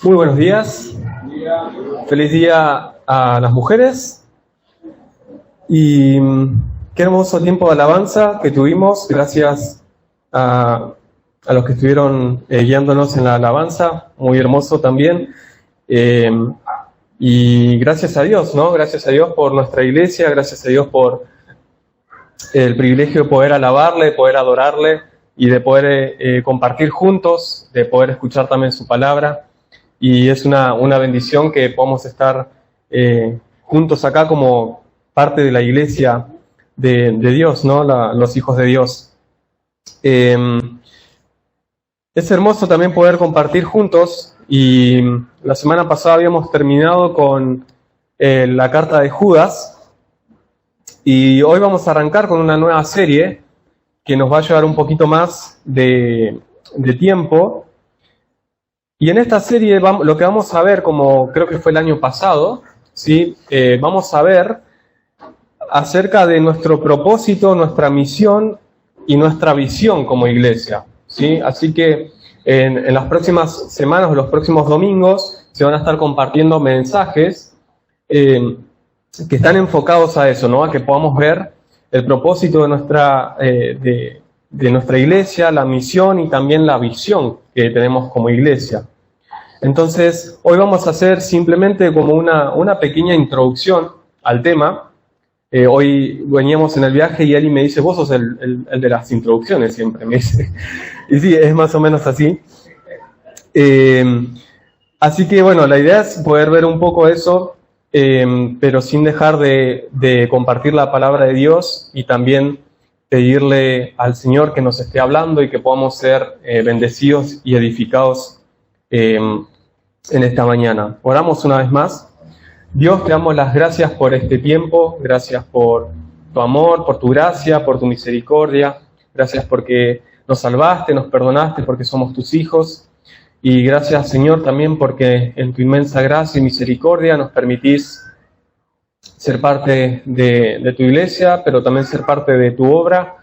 Muy buenos días. Feliz día a las mujeres. Y qué hermoso tiempo de alabanza que tuvimos. Gracias a los que estuvieron guiándonos en la alabanza. Muy hermoso también. Y gracias a Dios, ¿no? Gracias a Dios por nuestra iglesia. Gracias a Dios por el privilegio de poder alabarle, poder adorarle y de poder compartir juntos, de poder escuchar también su palabra. Y es una bendición que podamos estar juntos acá como parte de la iglesia de Dios, ¿no? Los hijos de Dios. Es hermoso también poder compartir juntos, y la semana pasada habíamos terminado con la carta de Judas, y hoy vamos a arrancar con una nueva serie que nos va a llevar un poquito más de tiempo. Y en esta serie lo que vamos a ver, como creo que fue el año pasado, ¿sí? Vamos a ver acerca de nuestro propósito, nuestra misión y nuestra visión como iglesia, ¿sí? Así que en las próximas semanas o los próximos domingos se van a estar compartiendo mensajes que están enfocados a eso, ¿no? A que podamos ver el propósito de nuestra iglesia, la misión y también la visión que tenemos como iglesia. Entonces, hoy vamos a hacer simplemente como una pequeña introducción al tema. Hoy veníamos en el viaje y Eli me dice, vos sos el de las introducciones siempre, me dice. Y sí, es más o menos así. Así que bueno, la idea es poder ver un poco eso, pero sin dejar de compartir la palabra de Dios y también pedirle al Señor que nos esté hablando y que podamos ser bendecidos y edificados en esta mañana. Oramos una vez más. Dios, te damos las gracias por este tiempo, gracias por tu amor, por tu gracia, por tu misericordia, gracias porque nos salvaste, nos perdonaste, porque somos tus hijos, y gracias, Señor, también porque en tu inmensa gracia y misericordia nos permitís ser parte de tu iglesia, pero también ser parte de tu obra.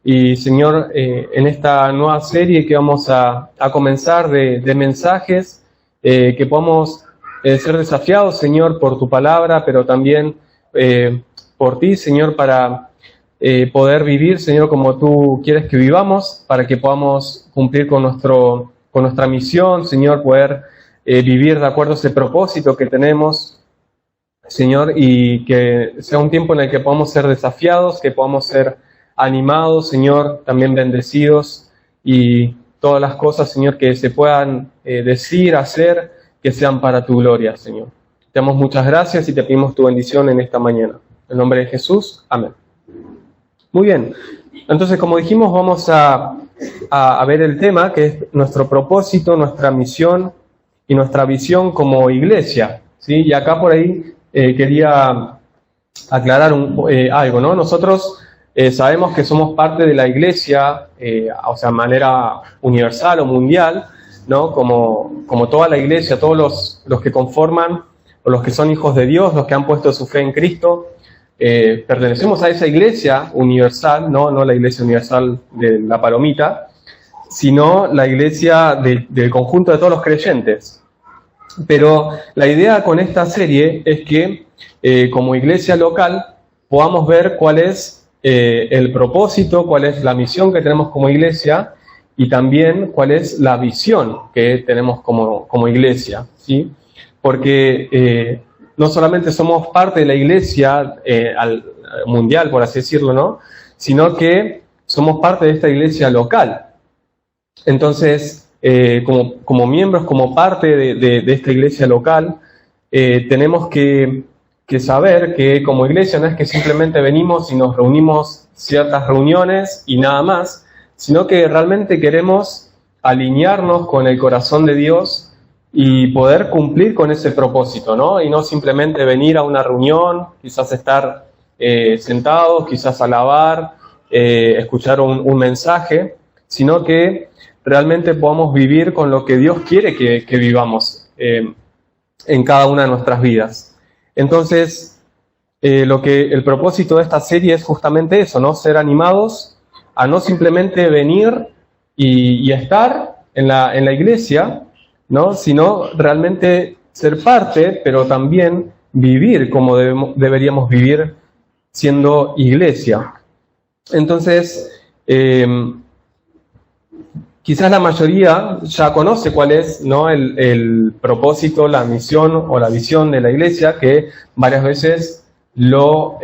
Y, Señor, en esta nueva serie que vamos a comenzar de mensajes, que podamos ser desafiados, Señor, por tu palabra, pero también por ti, Señor, para poder vivir, Señor, como tú quieres que vivamos, para que podamos cumplir con nuestra misión, Señor, poder vivir de acuerdo a ese propósito que tenemos, Señor, y que sea un tiempo en el que podamos ser desafiados, que podamos ser animados, Señor, también bendecidos, y todas las cosas, Señor, que se puedan decir, hacer, que sean para tu gloria, Señor. Te damos muchas gracias y te pedimos tu bendición en esta mañana. En el nombre de Jesús, amén. Muy bien, entonces, como dijimos, vamos a ver el tema, que es nuestro propósito, nuestra misión y nuestra visión como iglesia, ¿sí? Y acá por ahí quería aclarar algo, ¿no? Nosotros sabemos que somos parte de la iglesia, o sea, de manera universal o mundial, ¿no? Como toda la iglesia, todos los que conforman, o los que son hijos de Dios, los que han puesto su fe en Cristo, pertenecemos a esa iglesia universal, no la iglesia universal de la palomita, sino la iglesia del conjunto de todos los creyentes. Pero la idea con esta serie es que como iglesia local podamos ver cuál es el propósito, cuál es la misión que tenemos como iglesia y también cuál es la visión que tenemos como iglesia, ¿sí? Porque no solamente somos parte de la iglesia mundial, por así decirlo, ¿no? Sino que somos parte de esta iglesia local. Entonces, como miembros, como parte de esta iglesia local, tenemos que saber que como iglesia no es que simplemente venimos y nos reunimos ciertas reuniones y nada más, sino que realmente queremos alinearnos con el corazón de Dios y poder cumplir con ese propósito, ¿no? Y no simplemente venir a una reunión, quizás estar sentados, quizás alabar, escuchar un mensaje, sino que realmente podamos vivir con lo que Dios quiere que vivamos en cada una de nuestras vidas. Entonces, el propósito de esta serie es justamente eso, ¿no? Ser animados a no simplemente venir y estar en la iglesia, ¿no? Sino realmente ser parte, pero también vivir como deberíamos vivir siendo iglesia. Entonces, quizás la mayoría ya conoce cuál es, ¿no?, el propósito, la misión o la visión de la iglesia, que varias veces lo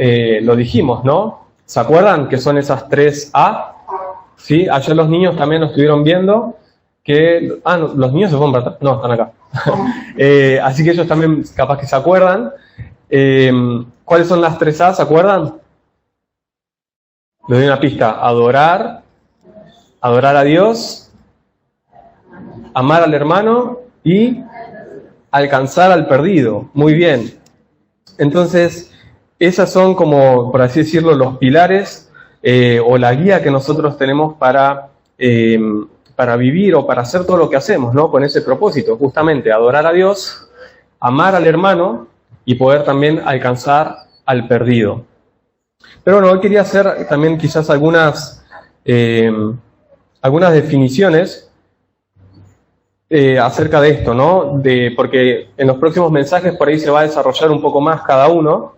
dijimos, ¿no? ¿Se acuerdan que son esas 3A? ¿Sí? Ayer los niños también lo estuvieron viendo. No, los niños se fueron para atrás. No, están acá. Así que ellos también capaz que se acuerdan. ¿Cuáles son las 3A? ¿Se acuerdan? Les doy una pista. Adorar a Dios, amar al hermano y alcanzar al perdido. Muy bien. Entonces, esas son como, por así decirlo, los pilares o la guía que nosotros tenemos para vivir o para hacer todo lo que hacemos, ¿no? Con ese propósito, justamente, adorar a Dios, amar al hermano y poder también alcanzar al perdido. Pero bueno, hoy quería hacer también quizás algunas definiciones acerca de esto, ¿no? Porque en los próximos mensajes por ahí se va a desarrollar un poco más cada uno,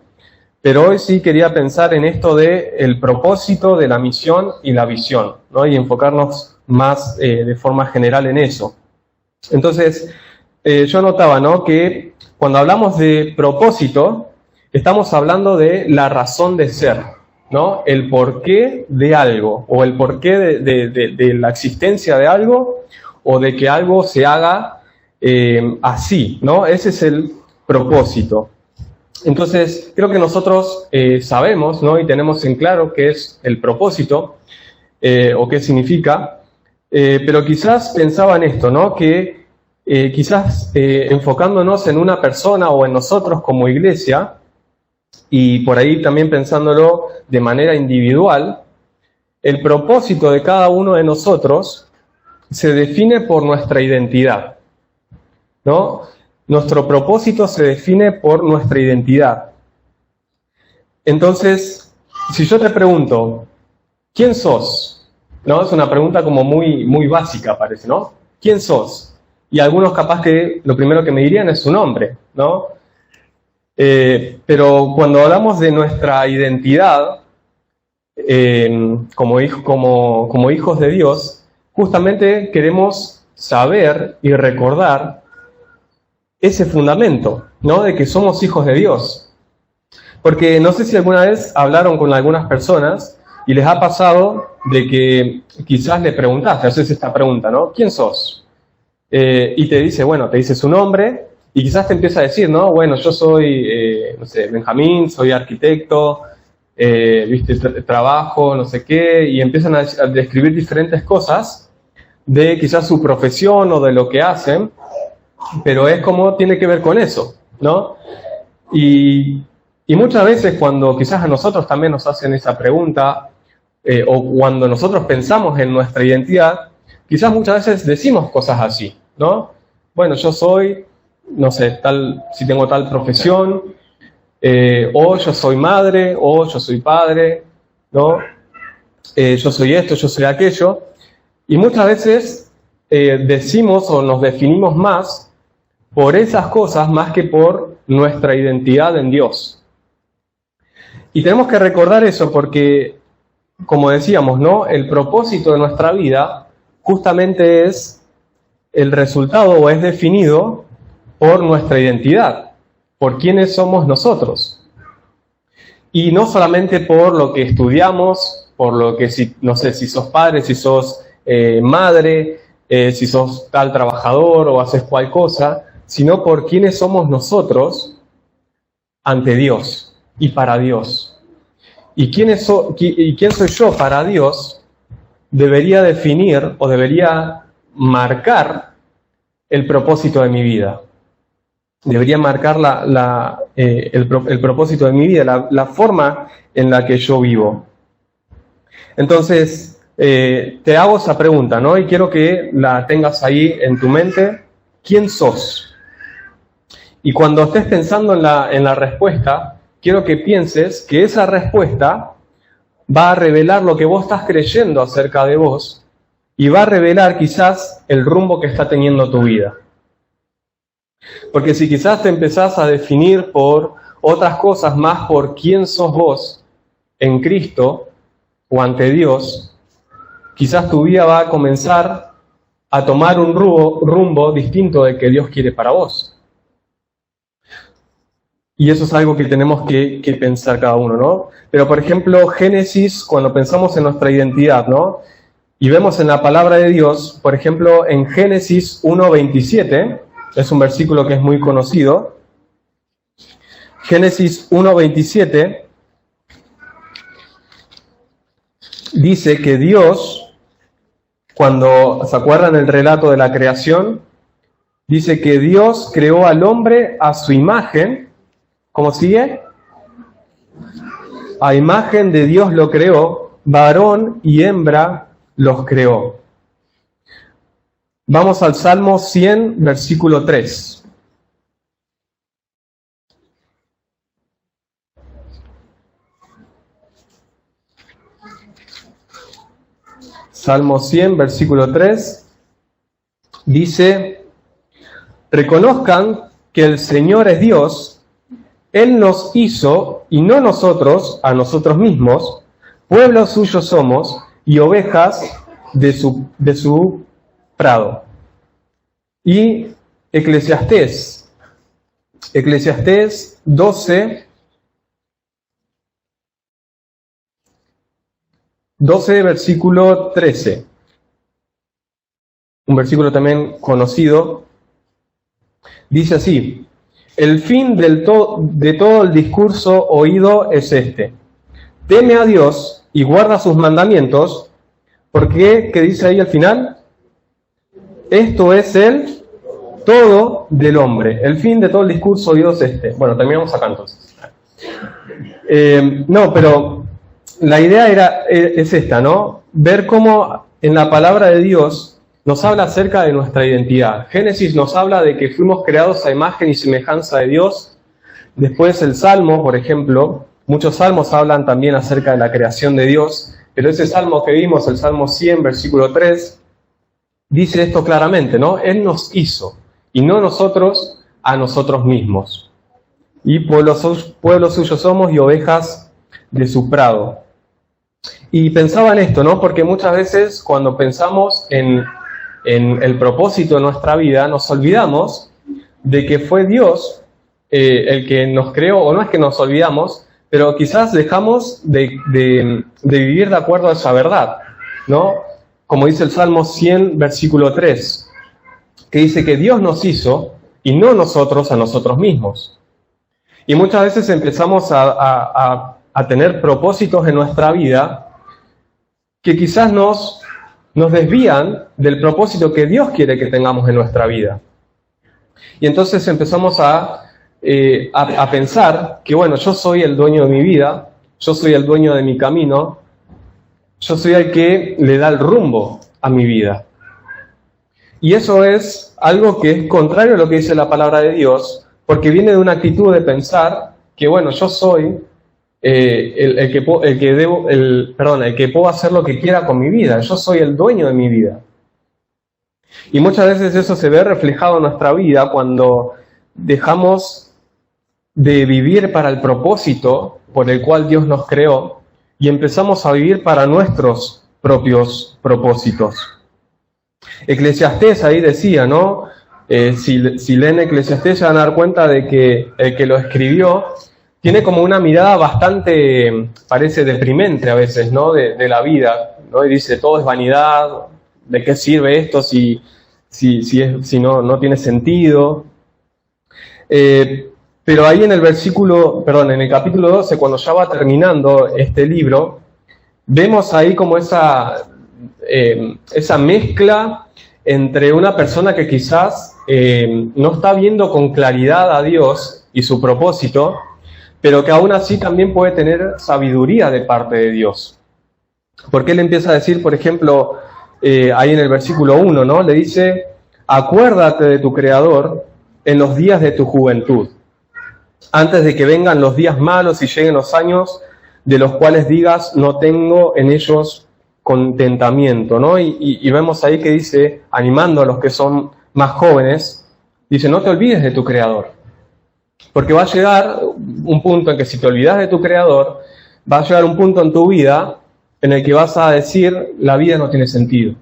pero hoy sí quería pensar en esto de el propósito de la misión y la visión, ¿no? Y enfocarnos más de forma general en eso. Entonces, yo notaba, ¿no?, que cuando hablamos de propósito, estamos hablando de la razón de ser, ¿no? El porqué de algo, o el porqué de la existencia de algo, o de que algo se haga así, ¿no? Ese es el propósito. Entonces, creo que nosotros sabemos, ¿no?, y tenemos en claro qué es el propósito, o qué significa, pero quizás pensaba en esto, ¿no?, que quizás enfocándonos en una persona o en nosotros como iglesia, y por ahí también pensándolo de manera individual, el propósito de cada uno de nosotros se define por nuestra identidad, ¿no? Nuestro propósito se define por nuestra identidad. Entonces, si yo te pregunto, ¿quién sos? ¿No? Es una pregunta como muy, muy básica, parece, ¿no? ¿Quién sos? Y algunos capaz que lo primero que me dirían es su nombre, ¿no? Pero cuando hablamos de nuestra identidad como hijos de Dios, justamente queremos saber y recordar ese fundamento, ¿no?, de que somos hijos de Dios. Porque no sé si alguna vez hablaron con algunas personas y les ha pasado de que quizás le preguntaste, haces esta pregunta, ¿no? ¿Quién sos? Y te dice su nombre, y quizás te empieza a decir, ¿no? Bueno, yo soy, no sé, Benjamín, soy arquitecto, trabajo, no sé qué, y empiezan a describir diferentes cosas de quizás su profesión o de lo que hacen, pero es como tiene que ver con eso, ¿no? Y muchas veces cuando quizás a nosotros también nos hacen esa pregunta, o cuando nosotros pensamos en nuestra identidad, quizás muchas veces decimos cosas así, ¿no? Bueno, yo soy, no sé, si tengo tal profesión, o yo soy madre, o yo soy padre, ¿no? Yo soy esto, yo soy aquello. Y muchas veces decimos o nos definimos más por esas cosas más que por nuestra identidad en Dios. Y tenemos que recordar eso porque, como decíamos, ¿no?, el propósito de nuestra vida justamente es el resultado o es definido por nuestra identidad, por quiénes somos nosotros. Y no solamente por lo que estudiamos, por lo que, no sé, si sos padre, si sos madre, si sos tal trabajador o haces cual cosa, sino por quiénes somos nosotros ante Dios y para Dios. Y quién soy yo para Dios debería definir o debería marcar el propósito de mi vida. Debería marcar el propósito de mi vida, la forma en la que yo vivo. Entonces, te hago esa pregunta, ¿no? Y quiero que la tengas ahí en tu mente. ¿Quién sos? Y cuando estés pensando en la respuesta, quiero que pienses que esa respuesta va a revelar lo que vos estás creyendo acerca de vos y va a revelar quizás el rumbo que está teniendo tu vida. Porque si quizás te empezás a definir por otras cosas más por quién sos vos en Cristo o ante Dios, quizás tu vida va a comenzar a tomar un rumbo distinto del que Dios quiere para vos. Y eso es algo que tenemos que pensar cada uno, ¿no? Pero, por ejemplo, Génesis, cuando pensamos en nuestra identidad, ¿no? Y vemos en la palabra de Dios, por ejemplo, en Génesis 1:27, es un versículo que es muy conocido. Génesis 1:27 dice que Dios, cuando se acuerdan el relato de la creación, dice que Dios creó al hombre a su imagen. ¿Cómo sigue? A imagen de Dios lo creó, varón y hembra los creó. Vamos al Salmo 100, versículo 3. Salmo 100, versículo 3, dice: reconozcan que el Señor es Dios, Él nos hizo, y no nosotros a nosotros mismos, pueblo suyo somos, y ovejas de su prado. Y Eclesiastés 12, versículo 13. Un versículo también conocido. Dice así: el fin de todo el discurso oído es este: teme a Dios y guarda sus mandamientos, porque, ¿qué dice ahí al final? Esto es el todo del hombre. El fin de todo el discurso oído es este. Bueno, terminamos acá entonces. No, pero la idea es esta, ¿no? Ver cómo en la palabra de Dios nos habla acerca de nuestra identidad. Génesis nos habla de que fuimos creados a imagen y semejanza de Dios. Después el Salmo, por ejemplo, muchos salmos hablan también acerca de la creación de Dios, pero ese salmo que vimos, el Salmo 100, versículo 3, dice esto claramente, ¿no? Él nos hizo, y no nosotros a nosotros mismos. Y pueblo suyo somos y ovejas de su prado. Y pensaba en esto, ¿no? Porque muchas veces cuando pensamos en el propósito de nuestra vida, nos olvidamos de que fue Dios el que nos creó, o no es que nos olvidamos, pero quizás dejamos de vivir de acuerdo a esa verdad, ¿no? Como dice el Salmo 100, versículo 3, que dice que Dios nos hizo y no nosotros a nosotros mismos. Y muchas veces empezamos a tener propósitos en nuestra vida que quizás nos desvían del propósito que Dios quiere que tengamos en nuestra vida. Y entonces empezamos a pensar que, bueno, yo soy el dueño de mi vida, yo soy el dueño de mi camino, yo soy el que le da el rumbo a mi vida. Y eso es algo que es contrario a lo que dice la palabra de Dios, porque viene de una actitud de pensar que, bueno, yo soy el que puedo hacer lo que quiera con mi vida. Yo soy el dueño de mi vida. Y muchas veces eso se ve reflejado en nuestra vida cuando dejamos de vivir para el propósito por el cual Dios nos creó y empezamos a vivir para nuestros propios propósitos. Eclesiastés ahí decía, ¿no? Si leen Eclesiastés se van a dar cuenta de que el que lo escribió tiene como una mirada bastante, parece deprimente a veces, ¿no? De la vida, ¿no? Y dice, todo es vanidad, ¿de qué sirve esto si no tiene sentido? Pero ahí en el capítulo 12, cuando ya va terminando este libro, vemos ahí como esa mezcla entre una persona que quizás no está viendo con claridad a Dios y su propósito, pero que aún así también puede tener sabiduría de parte de Dios. Porque él empieza a decir, por ejemplo, ahí en el versículo 1, ¿no? Le dice, acuérdate de tu Creador en los días de tu juventud, antes de que vengan los días malos y lleguen los años de los cuales digas, no tengo en ellos contentamiento, ¿no? Y vemos ahí que dice, animando a los que son más jóvenes, Dice, no te olvides de tu Creador. Porque va a llegar un punto en que si te olvidas de tu Creador, va a llegar un punto en tu vida en el que vas a decir, la vida no tiene sentido.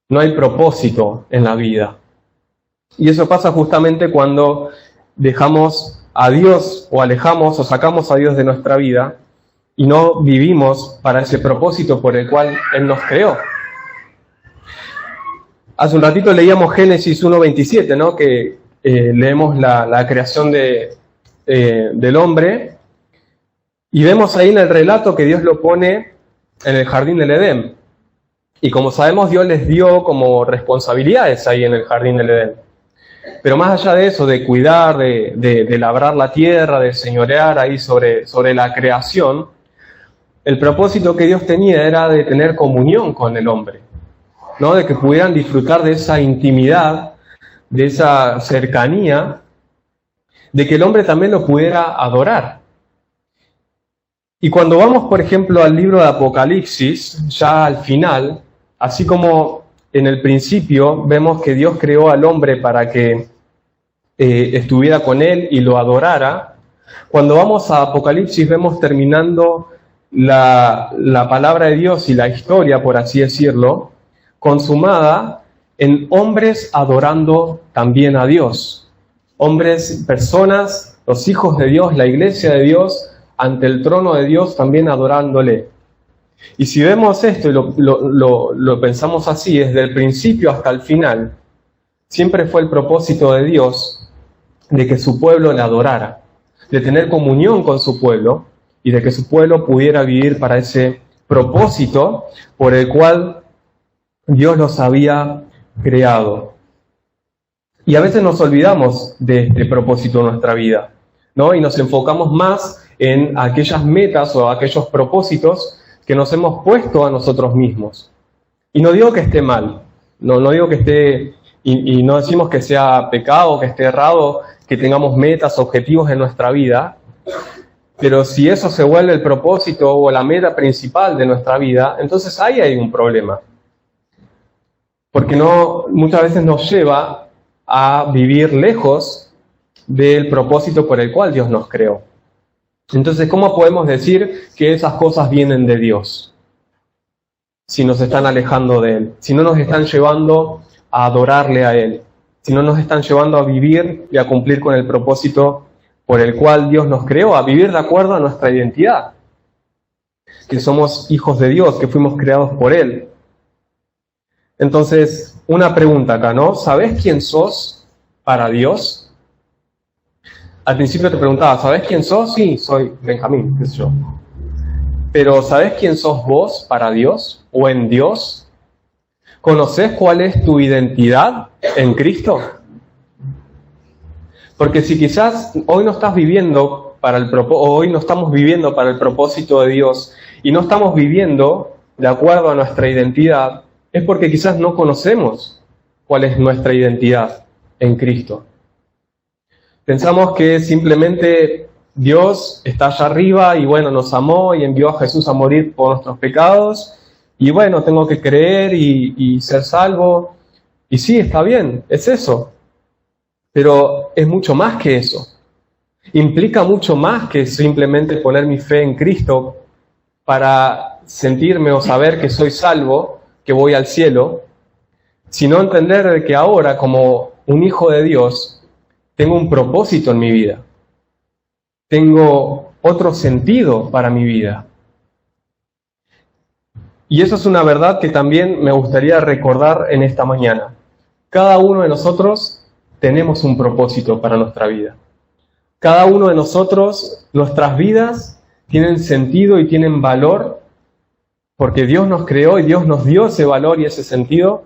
No hay propósito en la vida. Y eso pasa justamente cuando dejamos a Dios o alejamos o sacamos a Dios de nuestra vida y no vivimos para ese propósito por el cual Él nos creó. Hace un ratito leíamos Génesis 1:27, ¿no? Que leemos la creación del hombre y vemos ahí en el relato que Dios lo pone en el jardín del Edén. Y como sabemos, Dios les dio como responsabilidades ahí en el jardín del Edén. Pero más allá de eso, de cuidar, de labrar la tierra, de señorear ahí sobre la creación, el propósito que Dios tenía era de tener comunión con el hombre, ¿no? De que pudieran disfrutar de esa intimidad, de esa cercanía, de que el hombre también lo pudiera adorar. Y cuando vamos, por ejemplo, al libro de Apocalipsis, ya al final, así como en el principio vemos que Dios creó al hombre para que estuviera con él y lo adorara, cuando vamos a Apocalipsis vemos terminando la palabra de Dios y la historia, por así decirlo, consumada en hombres adorando también a Dios. Hombres, personas, los hijos de Dios, la iglesia de Dios, ante el trono de Dios también adorándole. Y si vemos esto y lo pensamos así, desde el principio hasta el final, siempre fue el propósito de Dios de que su pueblo le adorara, de tener comunión con su pueblo y de que su pueblo pudiera vivir para ese propósito por el cual Dios los había creado. Y a veces nos olvidamos de este propósito en nuestra vida, ¿no? Y nos enfocamos más en aquellas metas o aquellos propósitos que nos hemos puesto a nosotros mismos. Y no digo que esté mal, no digo que esté, y no decimos que sea pecado, que esté errado, que tengamos metas, objetivos en nuestra vida, pero si eso se vuelve el propósito o la meta principal de nuestra vida, entonces ahí hay un problema. Porque muchas veces nos lleva a vivir lejos del propósito por el cual Dios nos creó. Entonces, ¿cómo podemos decir que esas cosas vienen de Dios? Si nos están alejando de Él, si no nos están llevando a adorarle a Él, si no nos están llevando a vivir y a cumplir con el propósito por el cual Dios nos creó, a vivir de acuerdo a nuestra identidad, que somos hijos de Dios, que fuimos creados por Él. Entonces, una pregunta acá, ¿no? ¿Sabés quién sos para Dios? Al principio te preguntaba, ¿sabés quién sos? Sí, soy Benjamín, qué sé yo. Pero ¿sabés quién sos vos para Dios o en Dios? ¿Conocés cuál es tu identidad en Cristo? Porque si quizás hoy no estás viviendo hoy no estamos viviendo para el propósito de Dios y no estamos viviendo de acuerdo a nuestra identidad, es porque quizás no conocemos cuál es nuestra identidad en Cristo. Pensamos que simplemente Dios está allá arriba y bueno, nos amó y envió a Jesús a morir por nuestros pecados y bueno, tengo que creer y ser salvo. Y sí, está bien, es eso. Pero es mucho más que eso. Implica mucho más que simplemente poner mi fe en Cristo para sentirme o saber que soy salvo, que voy al cielo, sino entender que ahora, como un hijo de Dios, tengo un propósito en mi vida. Tengo otro sentido para mi vida. Y eso es una verdad que también me gustaría recordar en esta mañana. Cada uno de nosotros tenemos un propósito para nuestra vida. Cada uno de nosotros, nuestras vidas tienen sentido y tienen valor porque Dios nos creó y Dios nos dio ese valor y ese sentido.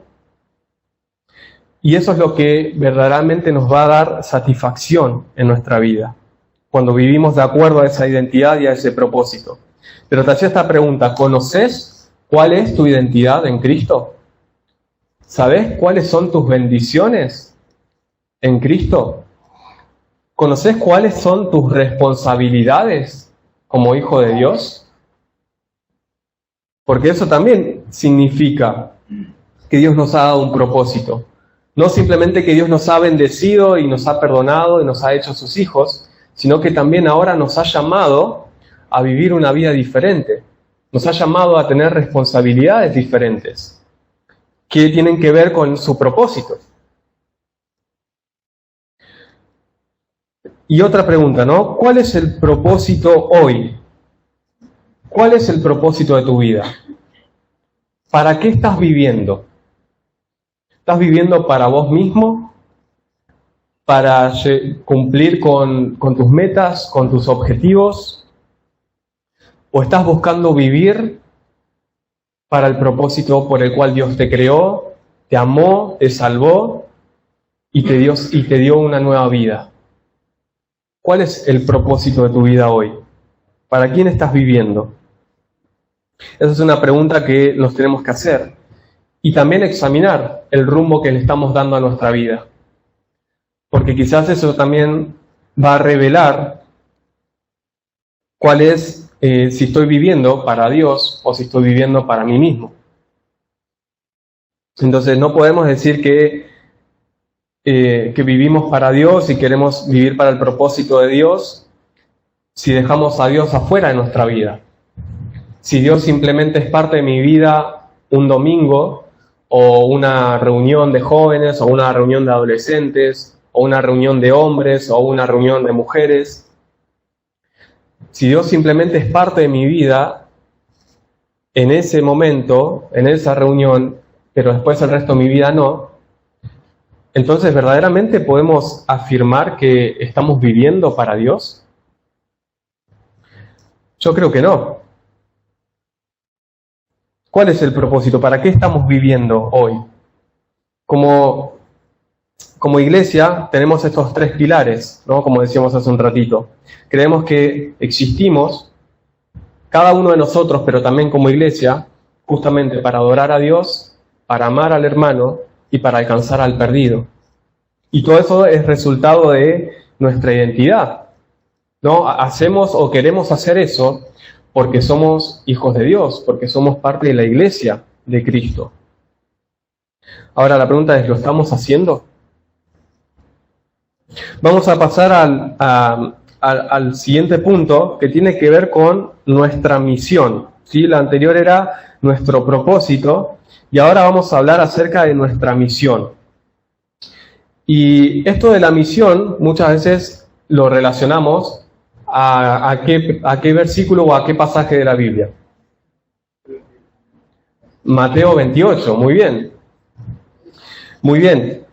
Y eso es lo que verdaderamente nos va a dar satisfacción en nuestra vida, cuando vivimos de acuerdo a esa identidad y a ese propósito. Pero te hacía esta pregunta, ¿conoces cuál es tu identidad en Cristo? ¿Sabes cuáles son tus bendiciones en Cristo? ¿Conoces cuáles son tus responsabilidades como hijo de Dios? Porque eso también significa que Dios nos ha dado un propósito. No simplemente que Dios nos ha bendecido y nos ha perdonado y nos ha hecho sus hijos, sino que también ahora nos ha llamado a vivir una vida diferente. Nos ha llamado a tener responsabilidades diferentes que tienen que ver con su propósito. Y otra pregunta, ¿no? ¿Cuál es el propósito hoy? ¿Cuál es el propósito de tu vida? ¿Para qué estás viviendo? ¿Estás viviendo para vos mismo? ¿Para cumplir con tus metas, con tus objetivos? ¿O estás buscando vivir para el propósito por el cual Dios te creó, te amó, te salvó y te dio una nueva vida? ¿Cuál es el propósito de tu vida hoy? ¿Para quién estás viviendo? Esa es una pregunta que nos tenemos que hacer. Y también examinar el rumbo que le estamos dando a nuestra vida. Porque quizás eso también va a revelar cuál es, si estoy viviendo para Dios o si estoy viviendo para mí mismo. Entonces no podemos decir que vivimos para Dios y queremos vivir para el propósito de Dios si dejamos a Dios afuera de nuestra vida. Si Dios simplemente es parte de mi vida un domingo, o una reunión de jóvenes, o una reunión de adolescentes, o una reunión de hombres, o una reunión de mujeres. Si Dios simplemente es parte de mi vida en ese momento, en esa reunión, pero después el resto de mi vida no, entonces ¿verdaderamente podemos afirmar que estamos viviendo para Dios? Yo creo que no. ¿Cuál es el propósito? ¿Para qué estamos viviendo hoy? Como iglesia tenemos estos tres pilares, ¿no? Como decíamos hace un ratito. Creemos que existimos, cada uno de nosotros, pero también como iglesia, justamente para adorar a Dios, para amar al hermano y para alcanzar al perdido. Y todo eso es resultado de nuestra identidad, ¿no? Hacemos o queremos hacer eso porque somos hijos de Dios, porque somos parte de la iglesia de Cristo. Ahora la pregunta es, ¿lo estamos haciendo? Vamos a pasar al siguiente punto, que tiene que ver con nuestra misión, ¿sí? La anterior era nuestro propósito, y ahora vamos a hablar acerca de nuestra misión. Y esto de la misión muchas veces lo relacionamos a qué versículo o a qué pasaje de la Biblia. Mateo 28, muy bien. Muy bien.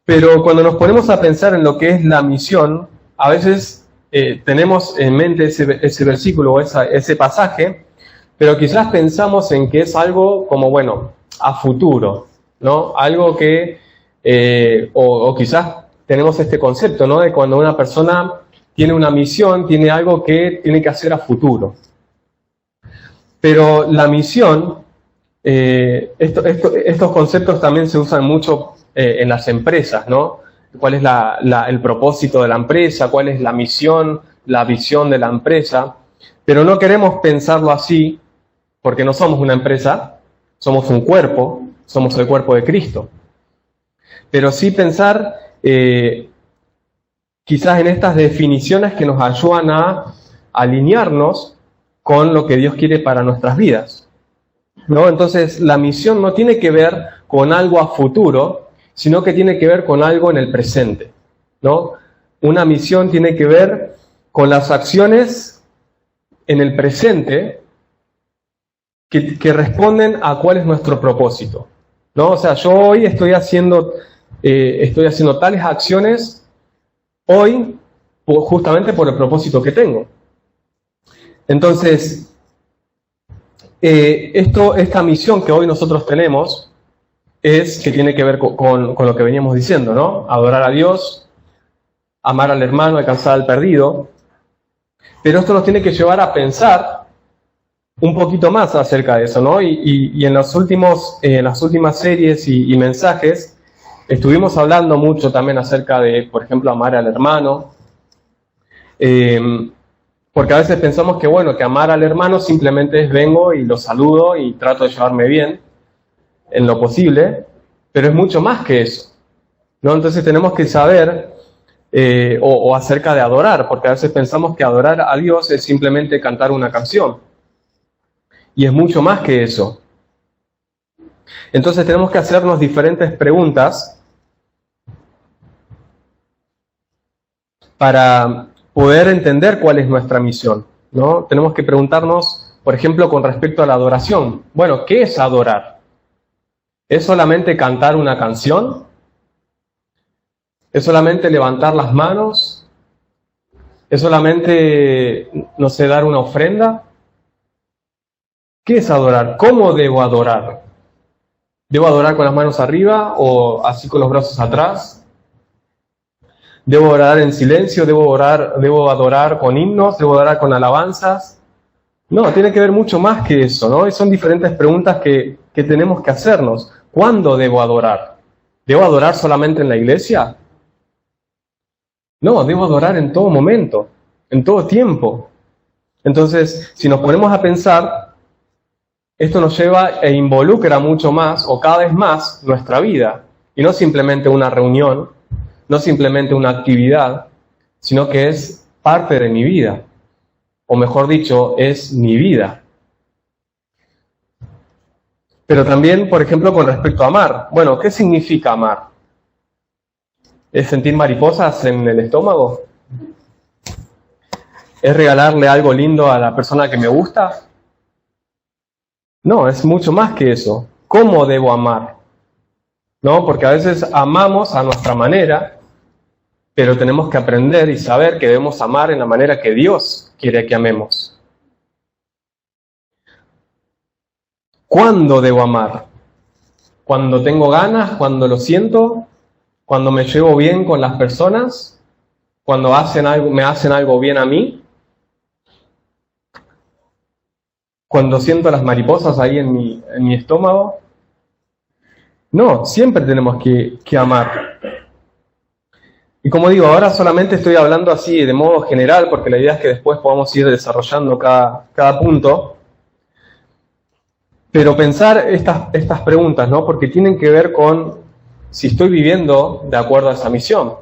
Pero cuando nos ponemos a pensar en lo que es la misión, a veces tenemos en mente ese versículo o ese pasaje, pero quizás pensamos en que es algo como, bueno, a futuro, ¿no? Algo que, o quizás tenemos este concepto, ¿no? De cuando una persona tiene una misión, tiene algo que tiene que hacer a futuro. Pero la misión, estos conceptos también se usan mucho en las empresas, ¿no? ¿Cuál es el propósito de la empresa? ¿Cuál es la misión, la visión de la empresa? Pero no queremos pensarlo así, porque no somos una empresa, somos un cuerpo, somos el cuerpo de Cristo. Pero sí pensar quizás en estas definiciones que nos ayudan a alinearnos con lo que Dios quiere para nuestras vidas, ¿no? Entonces, la misión no tiene que ver con algo a futuro, sino que tiene que ver con algo en el presente, ¿no? Una misión tiene que ver con las acciones en el presente que responden a cuál es nuestro propósito, ¿no? O sea, yo hoy estoy haciendo tales acciones hoy justamente por el propósito que tengo. Entonces, esta misión que hoy nosotros tenemos es que tiene que ver con lo que veníamos diciendo, ¿no? Adorar a Dios, amar al hermano, alcanzar al perdido. Pero esto nos tiene que llevar a pensar un poquito más acerca de eso, ¿no? Y en las últimas series y mensajes estuvimos hablando mucho también acerca de, por ejemplo, amar al hermano. Porque a veces pensamos que, bueno, que amar al hermano simplemente es vengo y lo saludo y trato de llevarme bien en lo posible, pero es mucho más que eso. ¿no? Entonces tenemos que saber, o acerca de adorar, porque a veces pensamos que adorar a Dios es simplemente cantar una canción. Y es mucho más que eso. Entonces tenemos que hacernos diferentes preguntas para poder entender cuál es nuestra misión, ¿no? Tenemos que preguntarnos, por ejemplo, con respecto a la adoración. Bueno, ¿qué es adorar? ¿Es solamente cantar una canción? ¿Es solamente levantar las manos? ¿Es solamente, no sé, dar una ofrenda? ¿Qué es adorar? ¿Cómo debo adorar? ¿Debo adorar con las manos arriba o así con los brazos atrás? ¿Debo orar en silencio? ¿Debo adorar con himnos? ¿Debo adorar con alabanzas? No, tiene que ver mucho más que eso, ¿no? Y son diferentes preguntas que tenemos que hacernos. ¿Cuándo debo adorar? ¿Debo adorar solamente en la iglesia? No, debo adorar en todo momento, en todo tiempo. Entonces, si nos ponemos a pensar, esto nos lleva e involucra mucho más o cada vez más nuestra vida. Y no simplemente una reunión, no simplemente una actividad, sino que es parte de mi vida. O mejor dicho, es mi vida. Pero también, por ejemplo, con respecto a amar. Bueno, ¿qué significa amar? ¿Es sentir mariposas en el estómago? ¿Es regalarle algo lindo a la persona que me gusta? No, es mucho más que eso. ¿Cómo debo amar? ¿No? Porque a veces amamos a nuestra manera, pero tenemos que aprender y saber que debemos amar en la manera que Dios quiere que amemos. ¿Cuándo debo amar? ¿Cuando tengo ganas? ¿Cuando lo siento? ¿Cuando me llevo bien con las personas? ¿Cuando me hacen algo bien a mí? ¿Cuando siento las mariposas ahí en mi estómago? No, siempre tenemos que amar. Y como digo, ahora solamente estoy hablando así de modo general, porque la idea es que después podamos ir desarrollando cada punto. Pero pensar estas preguntas, ¿no? Porque tienen que ver con si estoy viviendo de acuerdo a esa misión.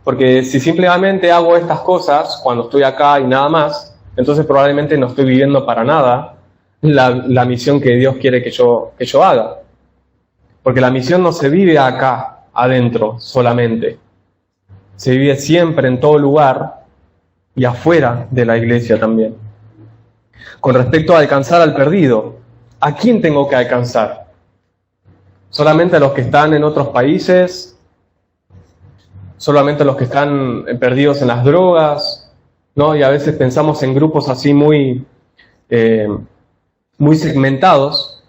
Porque si simplemente hago estas cosas cuando estoy acá y nada más, entonces probablemente no estoy viviendo para nada la misión que Dios quiere que yo haga. Porque la misión no se vive acá, adentro, solamente. Se vive siempre, en todo lugar, y afuera de la iglesia también. Con respecto a alcanzar al perdido, ¿a quién tengo que alcanzar? ¿Solamente a los que están en otros países? ¿Solamente a los que están perdidos en las drogas? ¿No? Y a veces pensamos en grupos así muy segmentados,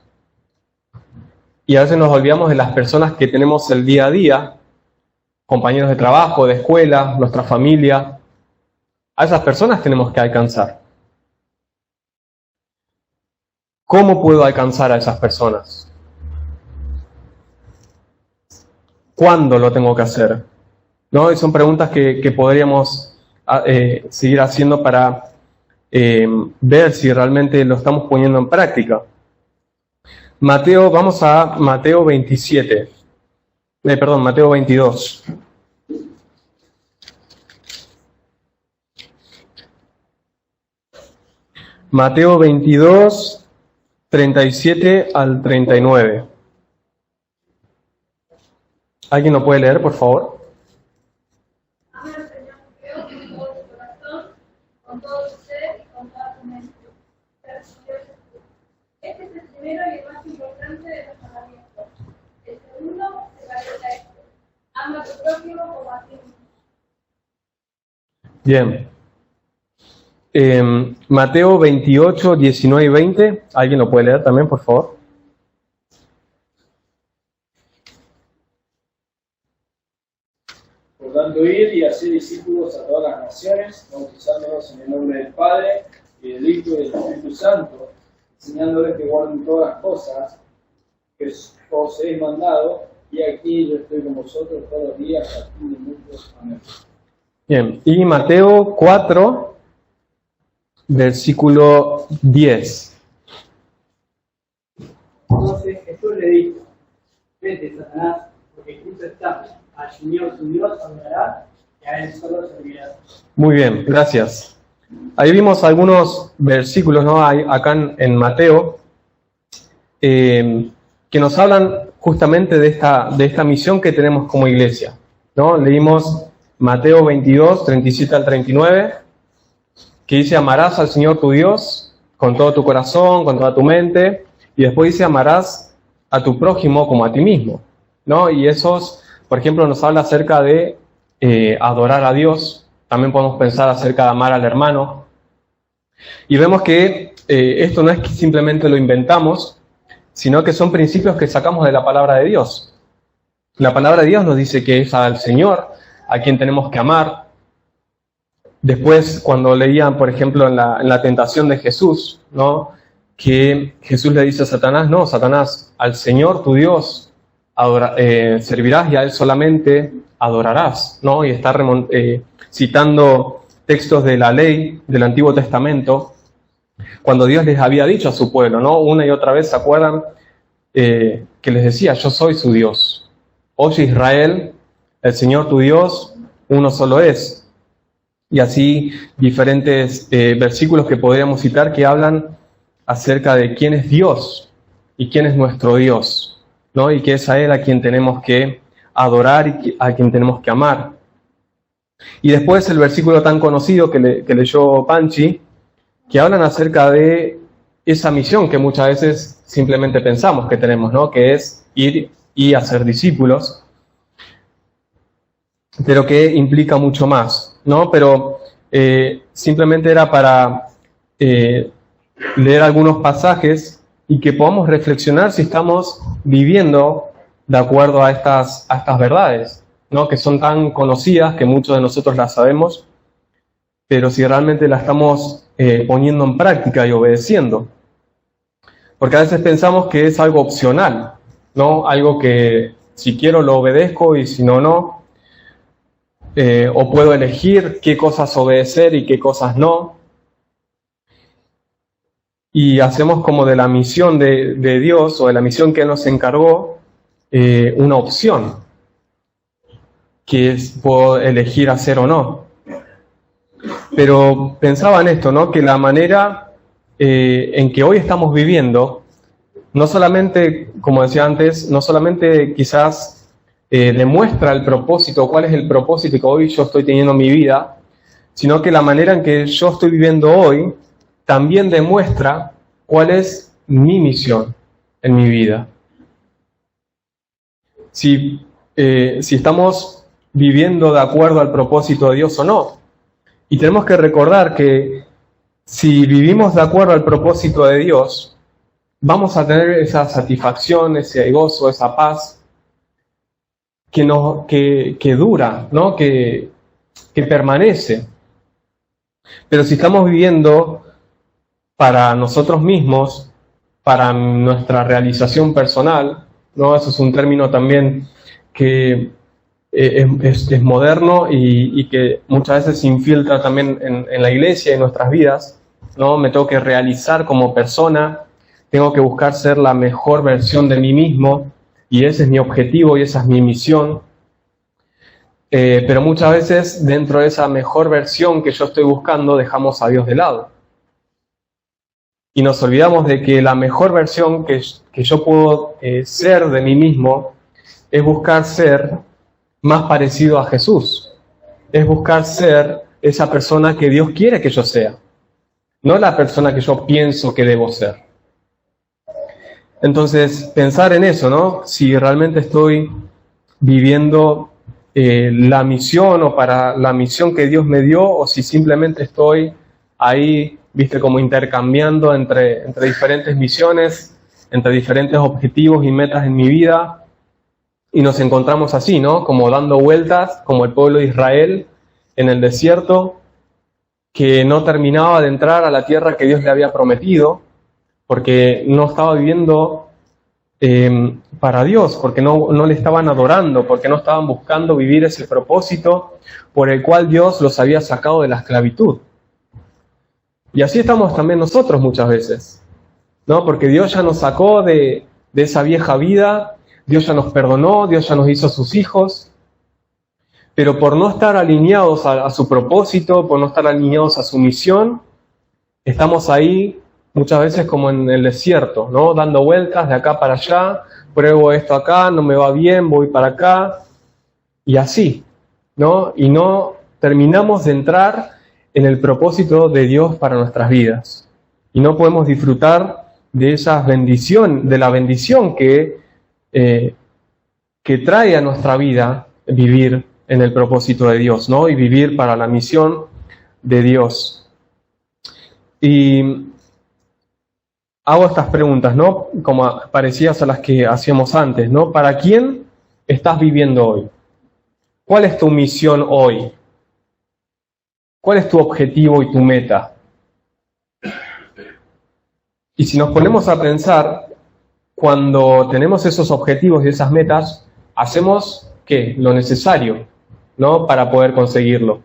y a veces nos olvidamos de las personas que tenemos el día a día, compañeros de trabajo, de escuela, nuestra familia. A esas personas tenemos que alcanzar. ¿Cómo puedo alcanzar a esas personas? ¿Cuándo lo tengo que hacer? ¿No? Y son preguntas que podríamos seguir haciendo para ver si realmente lo estamos poniendo en práctica. Vamos a Mateo 27. Mateo 22. Mateo 22, 37 al 39. ¿Alguien lo puede leer, por favor? Ama al Señor tu Dios con todo tu corazón, con todo tu ser y con toda tu mente. Este es el primero y el más importante de los mandamientos. El segundo se parece a este: ama a tu prójimo como a ti mismo. Bien. Mateo 28, 19 y 20. ¿Alguien lo puede leer también, por favor? Por tanto, ir y hacer discípulos a todas las naciones, bautizándolos en el nombre del Padre, y del Hijo y del Espíritu Santo, enseñándoles que guarden todas las cosas que os he mandado, y aquí yo estoy con vosotros todos los días hasta el fin del mundo. Amén. Bien, y Mateo 4, versículo 10. Entonces Jesús le dijo: vete, Satanás, porque escrito está: al Señor tu Dios adorarás y a Él solo servirás. Muy bien, gracias. Ahí vimos algunos versículos, ¿no? Acá en Mateo, que nos hablan justamente de esta misión que tenemos como iglesia, ¿no? Leímos Mateo 22, 37 al 39, que dice: amarás al Señor tu Dios con todo tu corazón, con toda tu mente, y después dice: amarás a tu prójimo como a ti mismo, ¿no? Y esos, por ejemplo, nos habla acerca de adorar a Dios. También podemos pensar acerca de amar al hermano. Y vemos que esto no es que simplemente lo inventamos, sino que son principios que sacamos de la palabra de Dios. La palabra de Dios nos dice que es al Señor a quien tenemos que amar. Después, cuando leían, por ejemplo, en la tentación de Jesús, ¿no? Que Jesús le dice a Satanás: no, Satanás, al Señor tu Dios servirás y a Él solamente adorarás, ¿no? Y está citando textos de la ley del Antiguo Testamento, cuando Dios les había dicho a su pueblo, ¿no? Una y otra vez, ¿se acuerdan? Que les decía: yo soy su Dios. Oye Israel, el Señor tu Dios, uno solo es. Y así diferentes versículos que podríamos citar que hablan acerca de quién es Dios y quién es nuestro Dios, ¿no? Y que es a Él a quien tenemos que adorar y a quien tenemos que amar. Y después el versículo tan conocido que leyó Panchi, que hablan acerca de esa misión que muchas veces simplemente pensamos que tenemos, ¿no? Que es ir y hacer discípulos, pero que implica mucho más, ¿no? Pero simplemente era para leer algunos pasajes y que podamos reflexionar si estamos viviendo de acuerdo a estas verdades, ¿no? Que son tan conocidas que muchos de nosotros las sabemos, pero si realmente las estamos poniendo en práctica y obedeciendo. Porque a veces pensamos que es algo opcional, ¿no? Algo que si quiero lo obedezco y si no, no. O puedo elegir qué cosas obedecer y qué cosas no. Y hacemos como de la misión de Dios o de la misión que Él nos encargó una opción, que es puedo elegir hacer o no. Pero pensaba en esto, ¿no? Que la manera en que hoy estamos viviendo, no solamente, como decía antes, no solamente quizás demuestra el propósito, cuál es el propósito que hoy yo estoy teniendo en mi vida, sino que la manera en que yo estoy viviendo hoy también demuestra cuál es mi misión en mi vida. Si estamos viviendo de acuerdo al propósito de Dios o no. Y tenemos que recordar que si vivimos de acuerdo al propósito de Dios, vamos a tener esa satisfacción, ese gozo, esa paz que dura, ¿no? Que permanece. Pero si estamos viviendo para nosotros mismos, para nuestra realización personal, ¿no? Eso es un término también que es moderno y que muchas veces se infiltra también en la iglesia y en nuestras vidas, ¿no? Me tengo que realizar como persona, tengo que buscar ser la mejor versión de mí mismo, y ese es mi objetivo y esa es mi misión. Pero muchas veces dentro de esa mejor versión que yo estoy buscando dejamos a Dios de lado. Y nos olvidamos de que la mejor versión que yo puedo ser de mí mismo es buscar ser más parecido a Jesús. Es buscar ser esa persona que Dios quiere que yo sea, no la persona que yo pienso que debo ser. Entonces, pensar en eso, ¿no? Si realmente estoy viviendo la misión o para la misión que Dios me dio, o si simplemente estoy ahí, viste, como intercambiando entre diferentes misiones, entre diferentes objetivos y metas en mi vida, y nos encontramos así, ¿no? Como dando vueltas, como el pueblo de Israel en el desierto, que no terminaba de entrar a la tierra que Dios le había prometido, porque no estaba viviendo para Dios, porque no le estaban adorando, porque no estaban buscando vivir ese propósito por el cual Dios los había sacado de la esclavitud. Y así estamos también nosotros muchas veces, ¿no? Porque Dios ya nos sacó de esa vieja vida, Dios ya nos perdonó, Dios ya nos hizo sus hijos, pero por no estar alineados a su propósito, por no estar alineados a su misión, estamos ahí muchas veces como en el desierto, ¿no? Dando vueltas de acá para allá, pruebo esto acá, no me va bien, voy para acá, y así, ¿no? Y no terminamos de entrar en el propósito de Dios para nuestras vidas. Y no podemos disfrutar de de la bendición que trae a nuestra vida vivir en el propósito de Dios, ¿no? Y vivir para la misión de Dios. Y hago estas preguntas, ¿no? Como parecidas a las que hacíamos antes, ¿no? ¿Para quién estás viviendo hoy? ¿Cuál es tu misión hoy? ¿Cuál es tu objetivo y tu meta? Y si nos ponemos a pensar, cuando tenemos esos objetivos y esas metas, hacemos, ¿qué? Lo necesario, ¿no? Para poder conseguirlo.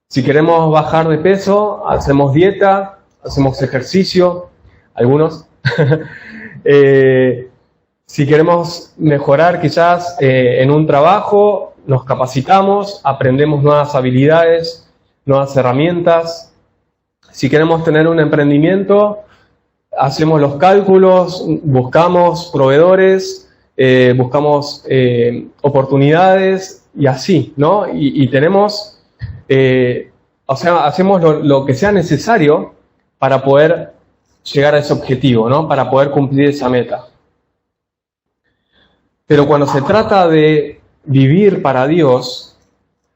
Si queremos bajar de peso, hacemos dieta, hacemos ejercicio, algunos. Si queremos mejorar quizás en un trabajo, nos capacitamos, aprendemos nuevas habilidades, nuevas herramientas. Si queremos tener un emprendimiento, hacemos los cálculos, buscamos proveedores, buscamos oportunidades y así, ¿no? Y tenemos, hacemos lo que sea necesario para poder llegar a ese objetivo, ¿no? Para poder cumplir esa meta. Pero cuando se trata de vivir para Dios,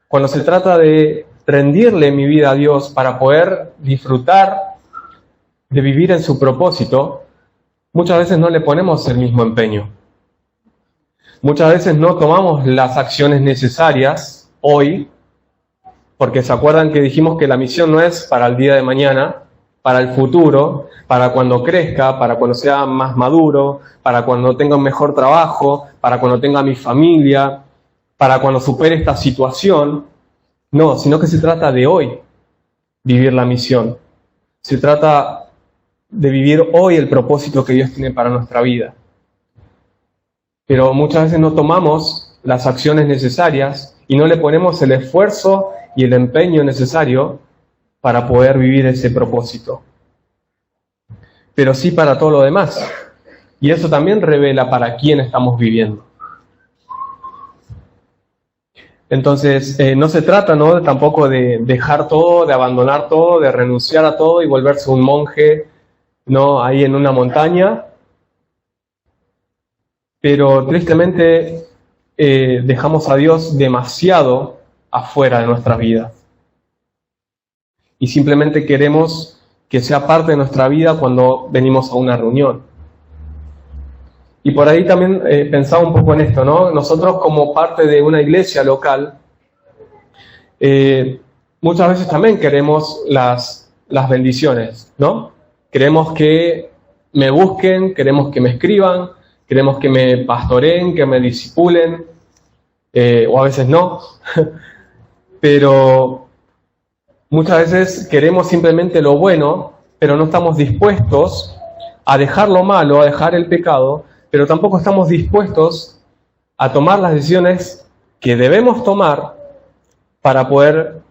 cuando se trata de rendirle mi vida a Dios para poder disfrutar de vivir en su propósito, muchas veces no le ponemos el mismo empeño. Muchas veces no tomamos las acciones necesarias hoy, porque se acuerdan que dijimos que la misión no es para el día de mañana, para el futuro, para cuando crezca, para cuando sea más maduro, para cuando tenga un mejor trabajo, para cuando tenga mi familia, para cuando supere esta situación. No, sino que se trata de hoy vivir la misión. Se trata de vivir hoy el propósito que Dios tiene para nuestra vida. Pero muchas veces no tomamos las acciones necesarias y no le ponemos el esfuerzo y el empeño necesario para poder vivir ese propósito. Pero sí para todo lo demás. Y eso también revela para quién estamos viviendo. Entonces, no se trata, ¿no?, tampoco de dejar todo, de abandonar todo, de renunciar a todo y volverse un monje, ¿no?, ahí en una montaña. Pero tristemente dejamos a Dios demasiado afuera de nuestra vida. Y simplemente queremos que sea parte de nuestra vida cuando venimos a una reunión. Y por ahí también pensaba un poco en esto, ¿no? Nosotros como parte de una iglesia local, muchas veces también queremos las bendiciones, ¿no? Queremos que me busquen, queremos que me escriban, queremos que me pastoreen, que me discipulen, o a veces no. Pero muchas veces queremos simplemente lo bueno, pero no estamos dispuestos a dejar lo malo, a dejar el pecado, pero tampoco estamos dispuestos a tomar las decisiones que debemos tomar para poder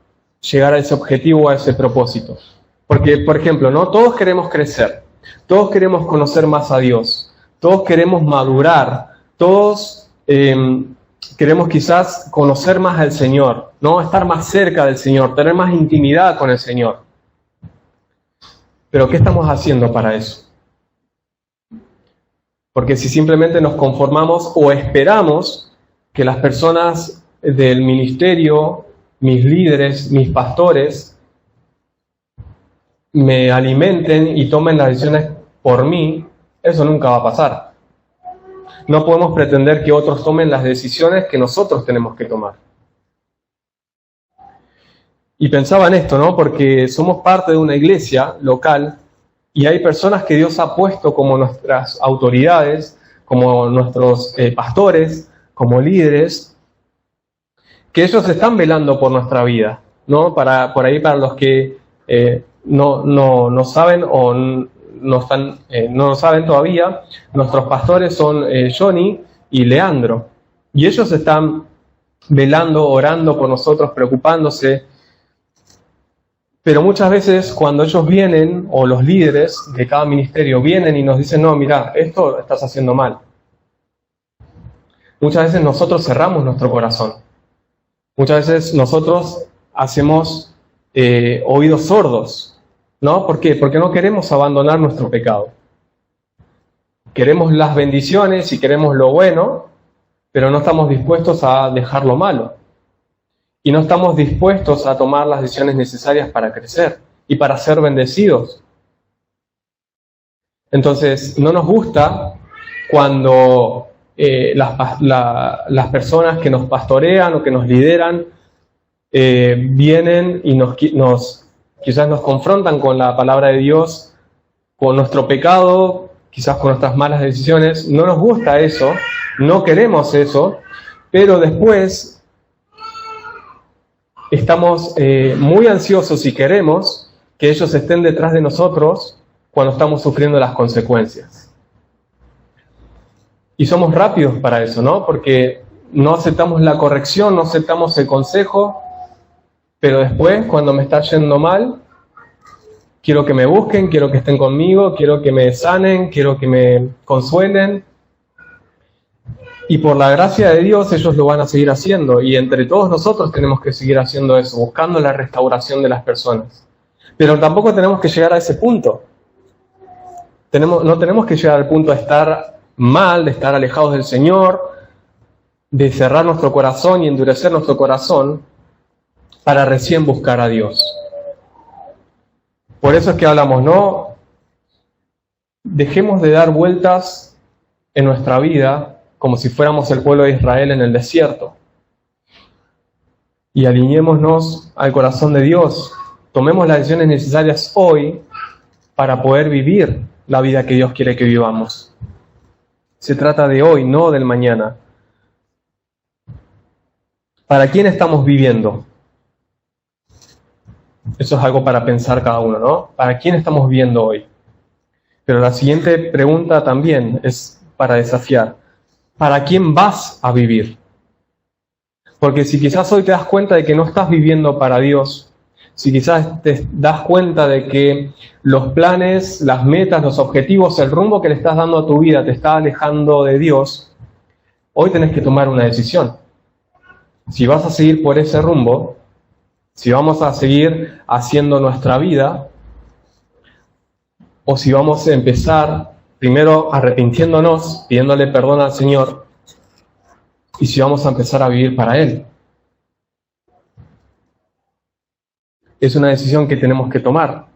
llegar a ese objetivo, a ese propósito. Porque, por ejemplo, ¿no?, todos queremos crecer, todos queremos conocer más a Dios, todos queremos madurar, todos queremos quizás conocer más al Señor, ¿no?, estar más cerca del Señor, tener más intimidad con el Señor. Pero ¿qué estamos haciendo para eso? Porque si simplemente nos conformamos o esperamos que las personas del ministerio, mis líderes, mis pastores, me alimenten y tomen las decisiones por mí, eso nunca va a pasar. No podemos pretender que otros tomen las decisiones que nosotros tenemos que tomar. Y pensaba en esto, ¿no?, porque somos parte de una iglesia local y hay personas que Dios ha puesto como nuestras autoridades, como nuestros pastores, como líderes, que ellos están velando por nuestra vida, ¿no? Por ahí para los que no saben o no lo saben todavía, nuestros pastores son Johnny y Leandro. Y ellos están velando, orando por nosotros, preocupándose. Pero muchas veces cuando ellos vienen, o los líderes de cada ministerio vienen y nos dicen, no, mira, esto lo estás haciendo mal. Muchas veces nosotros cerramos nuestro corazón. Muchas veces nosotros hacemos oídos sordos, ¿no? ¿Por qué? Porque no queremos abandonar nuestro pecado. Queremos las bendiciones y queremos lo bueno, pero no estamos dispuestos a dejar lo malo. Y no estamos dispuestos a tomar las decisiones necesarias para crecer y para ser bendecidos. Entonces, no nos gusta cuando las personas que nos pastorean o que nos lideran vienen y quizás nos confrontan con la palabra de Dios, con nuestro pecado, quizás con nuestras malas decisiones. No nos gusta eso, no queremos eso, pero después estamos muy ansiosos y queremos que ellos estén detrás de nosotros cuando estamos sufriendo las consecuencias. Y somos rápidos para eso, ¿no? Porque no aceptamos la corrección, no aceptamos el consejo, pero después, cuando me está yendo mal, quiero que me busquen, quiero que estén conmigo, quiero que me sanen, quiero que me consuelen. Y por la gracia de Dios ellos lo van a seguir haciendo. Y entre todos nosotros tenemos que seguir haciendo eso, buscando la restauración de las personas. Pero tampoco tenemos que llegar a ese punto. No tenemos que llegar al punto de estar mal, de estar alejados del Señor, de cerrar nuestro corazón y endurecer nuestro corazón para recién buscar a Dios. Por eso es que hablamos, no dejemos de dar vueltas en nuestra vida como si fuéramos el pueblo de Israel en el desierto. Y alineémonos al corazón de Dios. Tomemos las decisiones necesarias hoy para poder vivir la vida que Dios quiere que vivamos. Se trata de hoy, no del mañana. ¿Para quién estamos viviendo? Eso es algo para pensar cada uno, ¿no? ¿Para quién estamos viviendo hoy? Pero la siguiente pregunta también es para desafiar. ¿Para quién vas a vivir? Porque si quizás hoy te das cuenta de que no estás viviendo para Dios, si quizás te das cuenta de que los planes, las metas, los objetivos, el rumbo que le estás dando a tu vida te está alejando de Dios, hoy tenés que tomar una decisión. Si vas a seguir por ese rumbo, si vamos a seguir haciendo nuestra vida, o si vamos a empezar primero arrepintiéndonos, pidiéndole perdón al Señor, y si vamos a empezar a vivir para Él. Es una decisión que tenemos que tomar.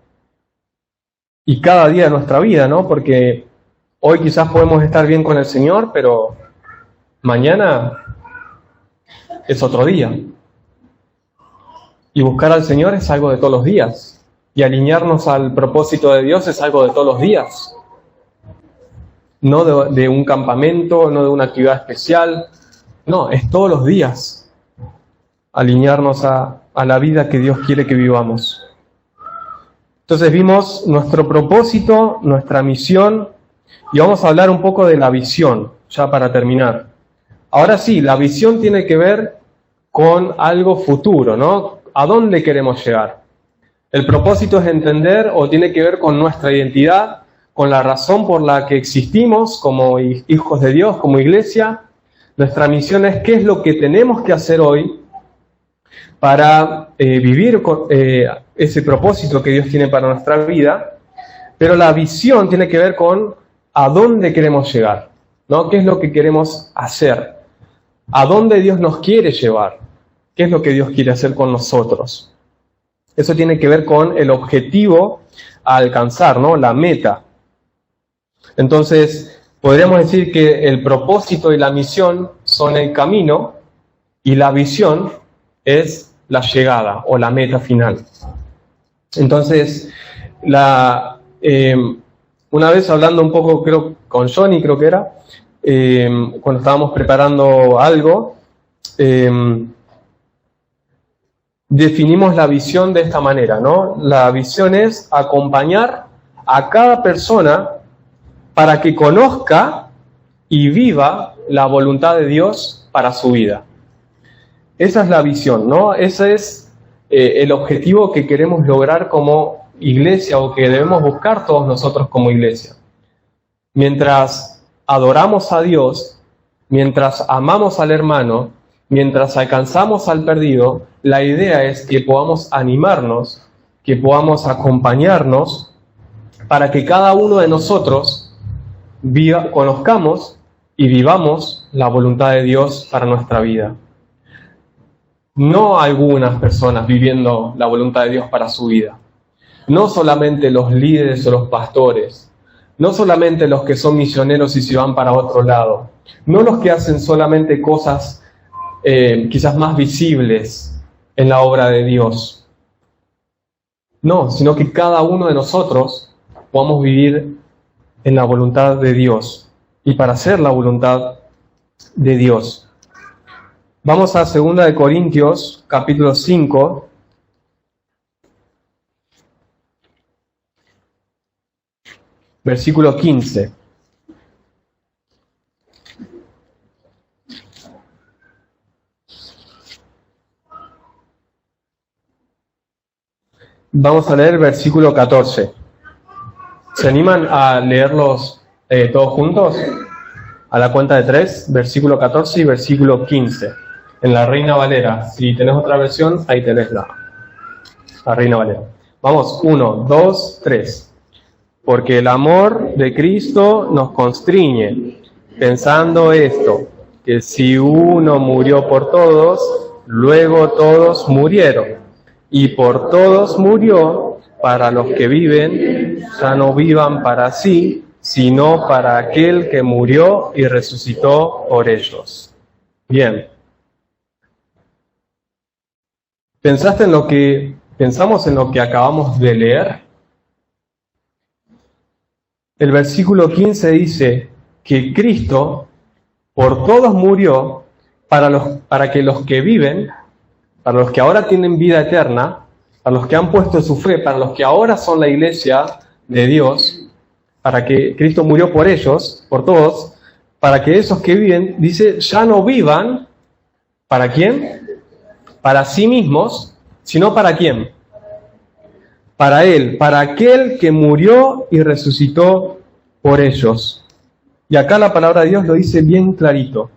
Y cada día de nuestra vida, ¿no? Porque hoy quizás podemos estar bien con el Señor, pero mañana es otro día. Y buscar al Señor es algo de todos los días. Y alinearnos al propósito de Dios es algo de todos los días. No de un campamento, no de una actividad especial. No, es todos los días. Alinearnos a la vida que Dios quiere que vivamos. Entonces vimos nuestro propósito, nuestra misión, y vamos a hablar un poco de la visión, ya para terminar. Ahora sí, la visión tiene que ver con algo futuro, ¿no? ¿A dónde queremos llegar? El propósito es entender o tiene que ver con nuestra identidad, con la razón por la que existimos como hijos de Dios, como iglesia. Nuestra misión es qué es lo que tenemos que hacer hoy para vivir ese propósito que Dios tiene para nuestra vida, pero la visión tiene que ver con a dónde queremos llegar, ¿no? ¿Qué es lo que queremos hacer? ¿A dónde Dios nos quiere llevar? ¿Qué es lo que Dios quiere hacer con nosotros? Eso tiene que ver con el objetivo a alcanzar, ¿no? La meta. Entonces, podríamos decir que el propósito y la misión son el camino y la visión es la llegada o la meta final. Entonces, una vez hablando un poco, creo, con Johnny, creo que era, cuando estábamos preparando algo, definimos la visión de esta manera, ¿no? La visión es acompañar a cada persona para que conozca y viva la voluntad de Dios para su vida. Esa es la visión, ¿no? Ese es el objetivo que queremos lograr como iglesia o que debemos buscar todos nosotros como iglesia. Mientras adoramos a Dios, mientras amamos al hermano, mientras alcanzamos al perdido, la idea es que podamos animarnos, que podamos acompañarnos para que cada uno de nosotros conozcamos y vivamos la voluntad de Dios para nuestra vida. No algunas personas viviendo la voluntad de Dios para su vida. No solamente los líderes o los pastores. No solamente los que son misioneros y se van para otro lado. No los que hacen solamente cosas quizás más visibles en la obra de Dios. No, sino que cada uno de nosotros podamos vivir en la voluntad de Dios y para hacer la voluntad de Dios. Vamos a 2 Corintios, capítulo 5. Versículo 15. Vamos a leer versículo 14. ¿Se animan a leerlos todos juntos? A la cuenta de 3, versículo 14 y versículo 15. En la Reina Valera. Si tenés otra versión, ahí tenés la Reina Valera. Vamos, 1, 2, 3. Porque el amor de Cristo nos constriñe, pensando esto, que si uno murió por todos, luego todos murieron. Y por todos murió, para los que viven, ya no vivan para sí, sino para aquel que murió y resucitó por ellos. Bien. ¿Pensamos en lo que acabamos de leer? El versículo 15 dice que Cristo por todos murió para que los que viven, para los que ahora tienen vida eterna, para los que han puesto su fe, para los que ahora son la iglesia de Dios, para que Cristo murió por ellos, por todos, para que esos que viven, dice, ya no vivan, ¿para quién? Para sí mismos, sino ¿para quién? Para Él, para aquel que murió y resucitó por ellos. Y acá la palabra de Dios lo dice bien clarito.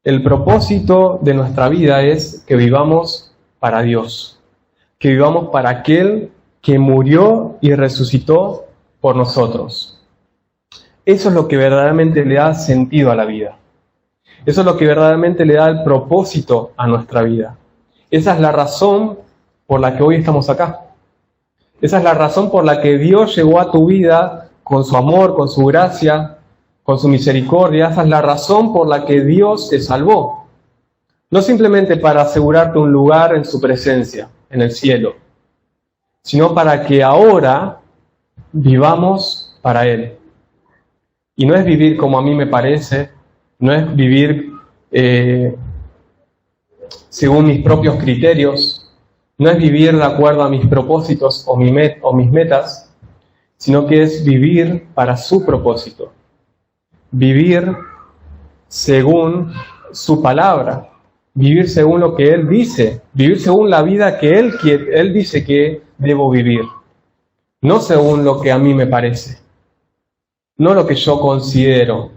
El propósito de nuestra vida es que vivamos para Dios, que vivamos para aquel que murió y resucitó por nosotros. Eso es lo que verdaderamente le da sentido a la vida. Eso es lo que verdaderamente le da el propósito a nuestra vida. Esa es la razón por la que hoy estamos acá. Esa es la razón por la que Dios llegó a tu vida con su amor, con su gracia, con su misericordia. Esa es la razón por la que Dios te salvó. No simplemente para asegurarte un lugar en su presencia, en el cielo, sino para que ahora vivamos para Él. Y no es vivir como a mí me parece, no es vivir según mis propios criterios, no es vivir de acuerdo a mis propósitos o mis metas, sino que es vivir para su propósito. Vivir según su palabra, vivir según lo que Él dice, vivir según la vida que Él dice que debo vivir, no según lo que a mí me parece, no lo que yo considero,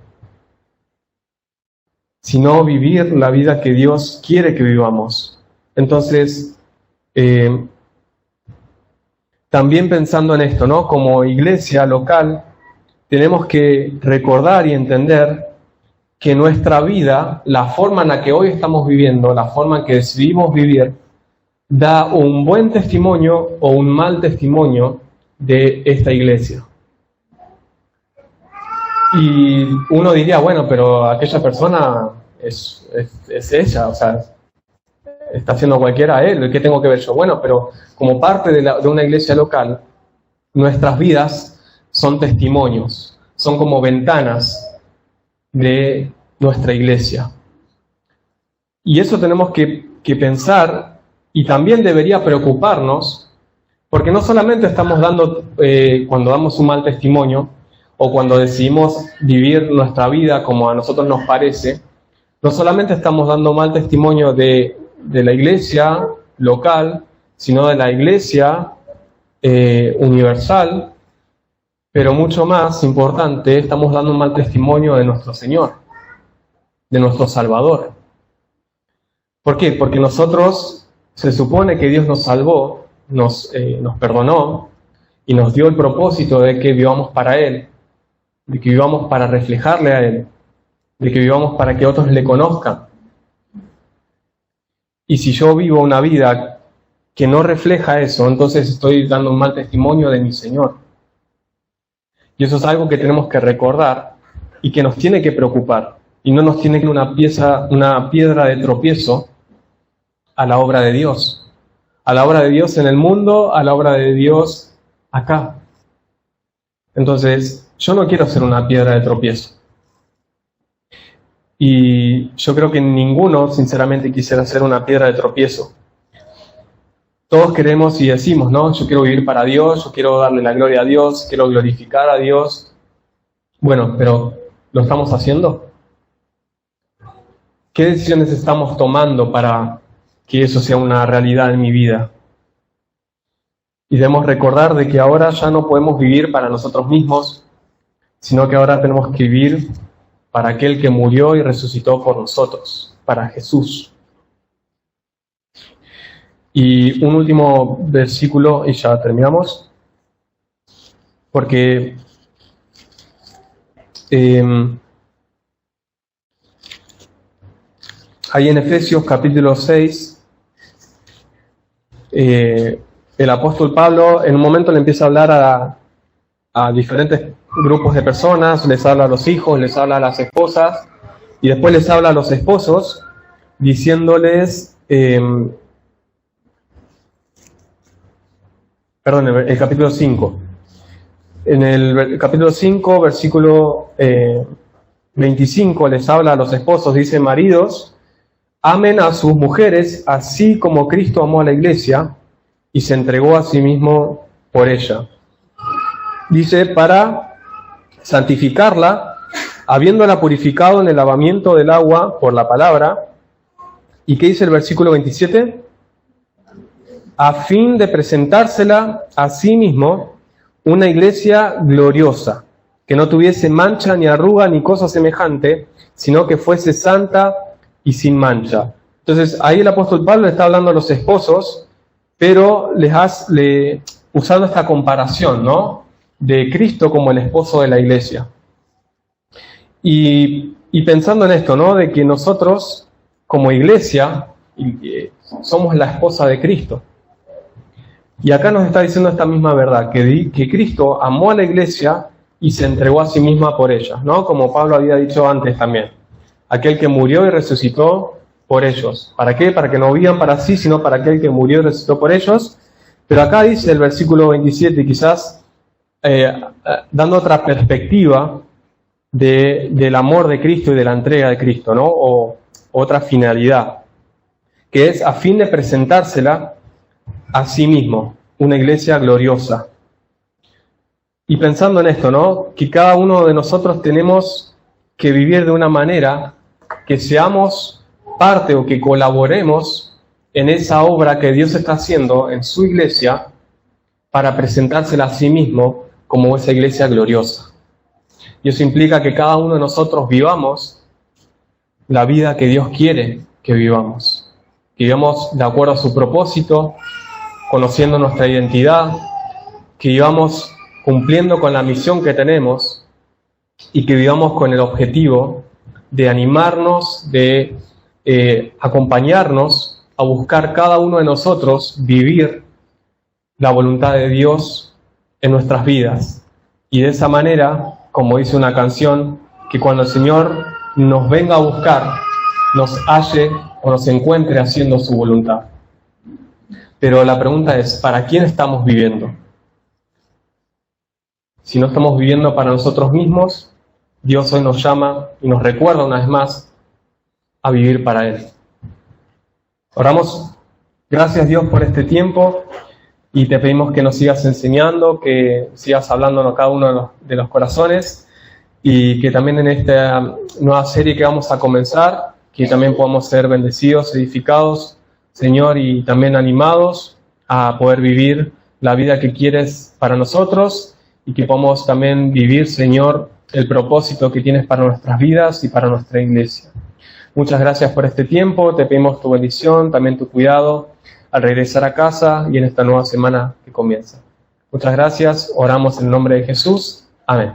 sino vivir la vida que Dios quiere que vivamos. Entonces, también pensando en esto, ¿no? Como iglesia local, tenemos que recordar y entender que nuestra vida, la forma en la que hoy estamos viviendo, la forma en que decidimos vivir, da un buen testimonio o un mal testimonio de esta iglesia. Y uno diría, bueno, pero aquella persona es ella, o sea, está haciendo cualquiera él, ¿qué tengo que ver yo? Bueno, pero como parte de una iglesia local, nuestras vidas son testimonios, son como ventanas de nuestra iglesia. Y eso tenemos que pensar, y también debería preocuparnos, porque no solamente estamos dando, cuando damos un mal testimonio, o cuando decidimos vivir nuestra vida como a nosotros nos parece, no solamente estamos dando mal testimonio de la iglesia local, sino de la iglesia universal, pero mucho más importante, estamos dando un mal testimonio de nuestro Señor, de nuestro Salvador. ¿Por qué? Porque nosotros, se supone que Dios nos salvó, nos perdonó y nos dio el propósito de que vivamos para Él, de que vivamos para reflejarle a Él, de que vivamos para que otros le conozcan. Y si yo vivo una vida que no refleja eso, entonces estoy dando un mal testimonio de mi Señor. Y eso es algo que tenemos que recordar y que nos tiene que preocupar. Y no nos tiene que una piedra de tropiezo a la obra de Dios. A la obra de Dios en el mundo, a la obra de Dios acá. Entonces, yo no quiero ser una piedra de tropiezo. Y yo creo que ninguno, sinceramente, quisiera ser una piedra de tropiezo. Todos queremos y decimos, ¿no? Yo quiero vivir para Dios, yo quiero darle la gloria a Dios, quiero glorificar a Dios. Bueno, pero ¿lo estamos haciendo? ¿Qué decisiones estamos tomando para que eso sea una realidad en mi vida? Y debemos recordar de que ahora ya no podemos vivir para nosotros mismos, sino que ahora tenemos que vivir para aquel que murió y resucitó por nosotros, para Jesús. Y un último versículo y ya terminamos, porque ahí en Efesios capítulo 6, el apóstol Pablo en un momento le empieza a hablar a diferentes grupos de personas, les habla a los hijos, les habla a las esposas, y después les habla a los esposos, diciéndoles, el capítulo 5. En el capítulo 5, versículo 25, les habla a los esposos, dice: maridos, amen a sus mujeres, así como Cristo amó a la iglesia y se entregó a sí mismo por ella. Dice, para santificarla, habiéndola purificado en el lavamiento del agua por la palabra. ¿Y qué dice el versículo 27? A fin de presentársela a sí mismo una iglesia gloriosa, que no tuviese mancha ni arruga ni cosa semejante, sino que fuese santa y sin mancha. Entonces ahí el apóstol Pablo le está hablando a los esposos, pero usando esta comparación, ¿no?, de Cristo como el esposo de la iglesia. Y pensando en esto, ¿no?, de que nosotros como iglesia somos la esposa de Cristo. Y acá nos está diciendo esta misma verdad, que Cristo amó a la iglesia y se entregó a sí misma por ella, ¿no? Como Pablo había dicho antes también. Aquel que murió y resucitó por ellos. ¿Para qué? Para que no vivan para sí, sino para aquel que murió y resucitó por ellos. Pero acá dice el versículo 27, quizás dando otra perspectiva del amor de Cristo y de la entrega de Cristo, ¿no? O otra finalidad, que es a fin de presentársela a sí mismo, una iglesia gloriosa. Y pensando en esto, ¿no?, que cada uno de nosotros tenemos que vivir de una manera que seamos parte o que colaboremos en esa obra que Dios está haciendo en su iglesia para presentársela a sí mismo como esa iglesia gloriosa. Y eso implica que cada uno de nosotros vivamos la vida que Dios quiere que vivamos de acuerdo a su propósito, conociendo nuestra identidad, que vivamos cumpliendo con la misión que tenemos y que vivamos con el objetivo de animarnos, de acompañarnos a buscar cada uno de nosotros vivir la voluntad de Dios en nuestras vidas. Y de esa manera, como dice una canción, que cuando el Señor nos venga a buscar, nos halle o nos encuentre haciendo su voluntad. Pero la pregunta es, ¿para quién estamos viviendo? Si no estamos viviendo para nosotros mismos, Dios hoy nos llama y nos recuerda una vez más a vivir para Él. Oramos. Gracias, Dios, por este tiempo, y te pedimos que nos sigas enseñando, que sigas hablándonos cada uno de los corazones, y que también en esta nueva serie que vamos a comenzar, que también podamos ser bendecidos, edificados, Señor, y también animados a poder vivir la vida que quieres para nosotros y que podamos también vivir, Señor, el propósito que tienes para nuestras vidas y para nuestra iglesia. Muchas gracias por este tiempo, te pedimos tu bendición, también tu cuidado al regresar a casa y en esta nueva semana que comienza. Muchas gracias, oramos en el nombre de Jesús. Amén.